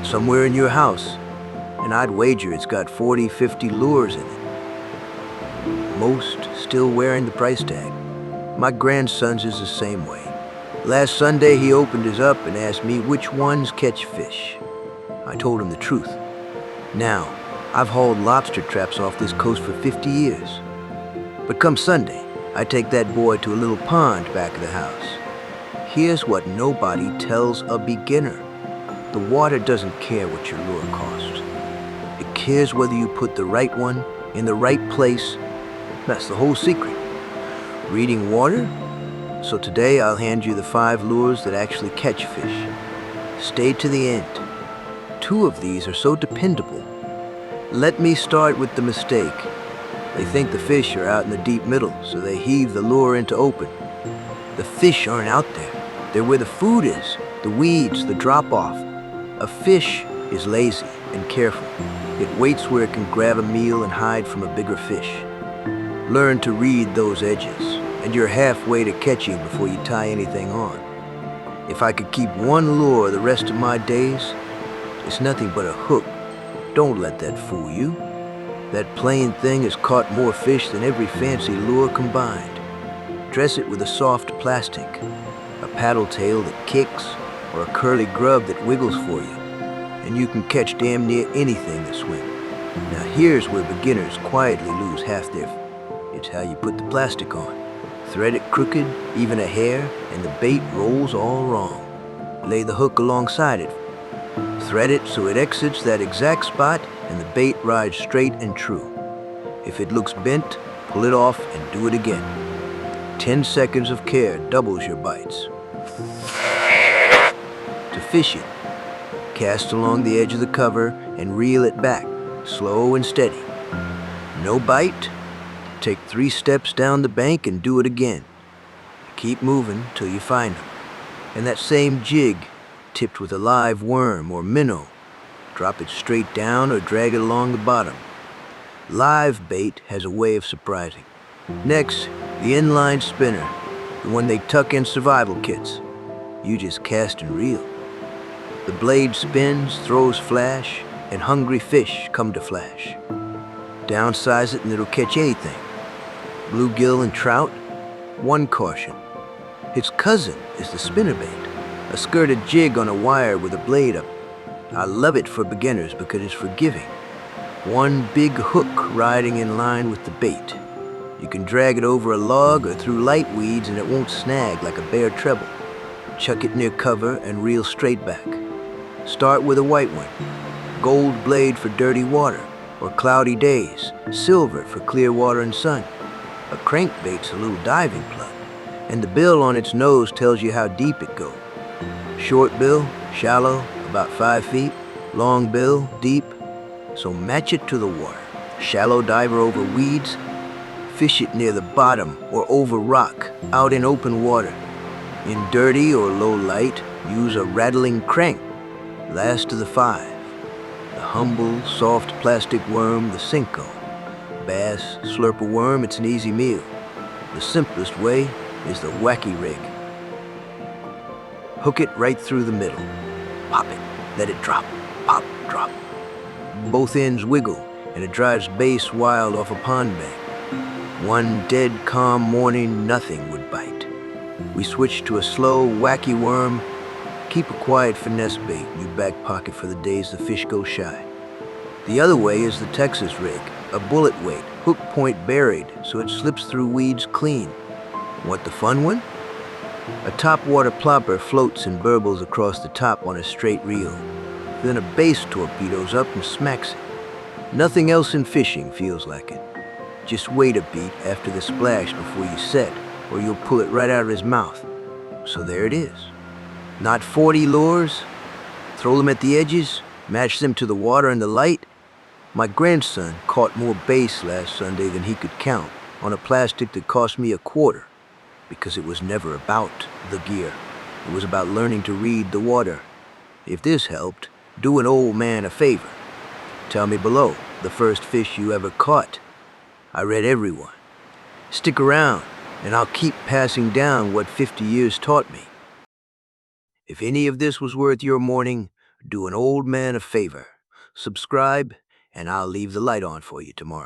somewhere in your house, and I'd wager it's got 40, 50 lures in it. Most still wearing the price tag. My grandson's is the same way. Last Sunday he opened his up and asked me which ones catch fish. I told him the truth. Now, I've hauled lobster traps off this coast for 50 years. But come Sunday, I take that boy to a little pond back of the house. Here's what nobody tells a beginner. The water doesn't care what your lure costs. It cares whether you put the right one in the right place. That's the whole secret. Reading water? So today I'll hand you the 5 lures that actually catch fish. Stay to the end. 2 of these are so dependable. Let me start with the mistake. They think the fish are out in the deep middle, so they heave the lure into open. The fish aren't out there. They're where the food is, the weeds, the drop-off. A fish is lazy and careful. It waits where it can grab a meal and hide from a bigger fish. Learn to read those edges, and you're halfway to catching before you tie anything on. If I could keep one lure the rest of my days, it's nothing but a hook. Don't let that fool you. That plain thing has caught more fish than every fancy lure combined. Dress it with a soft plastic, a paddle tail that kicks, or a curly grub that wiggles for you, and you can catch damn near anything that swims. Now here's where beginners quietly lose half their It's how you put the plastic on. Thread it crooked, even a hair, and the bait rolls all wrong. Lay the hook alongside it. Thread it so it exits that exact spot and the bait rides straight and true. If it looks bent, pull it off and do it again. 10 seconds of care doubles your bites. To fish it, cast along the edge of the cover and reel it back, slow and steady. No bite? Take 3 steps down the bank and do it again. Keep moving till you find them. And that same jig, tipped with a live worm or minnow, drop it straight down or drag it along the bottom. Live bait has a way of surprising. Next, the inline spinner, the one they tuck in survival kits. You just cast and reel. The blade spins, throws flash, and hungry fish come to flash. Downsize it and it'll catch anything. Bluegill and trout, one caution. Its cousin is the spinnerbait, a skirted jig on a wire with a blade up. I love it for beginners because it's forgiving. One big hook riding in line with the bait. You can drag it over a log or through light weeds and it won't snag like a bare treble. Chuck it near cover and reel straight back. Start with a white one. Gold blade for dirty water or cloudy days. Silver for clear water and sun. A crankbait's a little diving plug, and the bill on its nose tells you how deep it goes. Short bill, shallow, about 5 feet. Long bill, deep. So match it to the water. Shallow diver over weeds. Fish it near the bottom or over rock, out in open water. In dirty or low light, use a rattling crank. Last of the 5. The humble, soft plastic worm, the Cinco. Bass, slurp a worm, it's an easy meal. The simplest way is the wacky rig. Hook it right through the middle. Pop it, let it drop, pop, drop. Both ends wiggle, and it drives bass wild off a pond bank. One dead calm morning, nothing would bite. We switch to a slow, wacky worm. Keep a quiet finesse bait in your back pocket for the days the fish go shy. The other way is the Texas rig, a bullet weight, hook point buried, so it slips through weeds clean. Want the fun one? A topwater plopper floats and burbles across the top on a straight reel. Then a bass torpedoes up and smacks it. Nothing else in fishing feels like it. Just wait a beat after the splash before you set, or you'll pull it right out of his mouth. So there it is. Not 40 lures? Throw them at the edges, match them to the water and the light. My grandson caught more bass last Sunday than he could count on a plastic that cost me $1, because it was never about the gear. It was about learning to read the water. If this helped, do an old man a favor. Tell me below the first fish you ever caught. I read every one. Stick around, and I'll keep passing down what 50 years taught me. If any of this was worth your morning, do an old man a favor. Subscribe, and I'll leave the light on for you tomorrow.